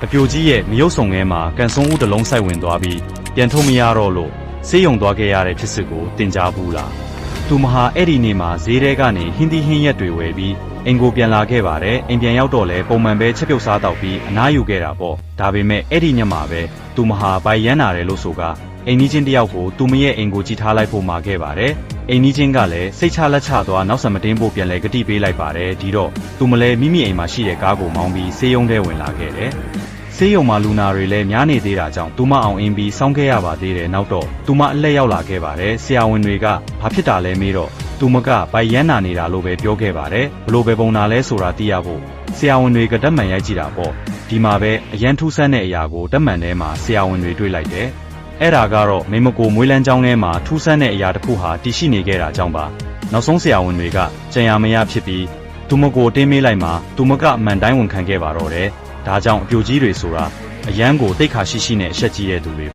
အပြိုကြီးရဲ့မရုပ်ဆောင်ထဲမှာကန်စုံဦးတစ်လုံးစိုက်ဝင်သွားပြီးပြန်ထုတ်မရတော့လို့ဆေးရုံသွားခဲ့ရတဲ့ဖြစ်စစ်ကိုတင်ကြားဘူးလားသူမဟာအဲ့ဒီနေ့မှာဈေးထဲကနေဟင်းသီးဟင်းရက်တွေဝယ်ပြီးအိမ်ကိုပြန်လာခဲ့ပါတယ်အိမ်ပြန်ရောက်တော့လဲပုံမှန်ပဲချက်ပြုတ်စားတော့ပြီးအနားယူခဲ့တာပေါ့ဒါပေမဲ့အဲ့ဒီညမှာပဲသူမဟာဘိုင်ရမ်းနာတယ်လို့ဆိုကအိမ်နီးချင်းတယောက်ကိုသူမရဲ့အိမ်ကိုကြည့်ထားလိုက်ဖို့မှာခဲ့ပါတယ်အိမ်နီးချင်းကလည်းစိတ်ချလက်ချသွားနောက်ဆက်မတင်းဖို့ပြန်လဲဂတိပေးလိုက်ပါတယ်ဒီတော့သူမလဲမိမိအိမ်မှာရှိတဲ့ကားကိုမောင်းပြီးဆေးရုံထဲဝင်လာခဲ့တယ်ဆေးရုံမှာလူနာတွေလည်းများနေသေးတာကြောင့်သူမအောင်အင်းပြီးစောင်းခဲ့ရပါသေးတယ်နောက်တော့သူမအလှည့်ရောက်လာခဲ့ပါတယ်ဆရာဝန်တွေကဘာဖြစ်တာလဲမေးတော့သူမကဘိုင်ရမ်းနာနေတာလို့ပဲပြောခဲ့ပါတယ်ဘလို့ပဲပုံနာလဲဆိုတာသိရဖို့ဆရာဝန်တွေကတက်မှန်ရိုက်ကြည့်တာပေါ့ဒီမှာပဲအရန်ထူးဆန်းတဲ့အရာကိုတက်မှန်ထဲမှာဆရာဝန်တွေတွေ့လိုက်တယ်အဲ့ဒါကတော့မိမကိုမွေးလန်းကျောင်းထဲမှာထူးဆန်းတဲ့အရာတစ်ခုဟာတည်ရှိနေခဲ့တာကြောင့်ပါနောက်ဆုံးဆရာဝန်တွေကကြံရမရဖြစ်ပြီးသူမကိုတင်းမေးလိုက်မှာသူမကအမှန်တိုင်းဝန်ခံခဲ့ပါတော့တယ်ဒါကြောင့်အပြိုကြီးတွေဆိုတာအရန်ကိုတိတ်ခါရှိရှိနဲ့အဆက်ကြီးတဲ့သူတွေ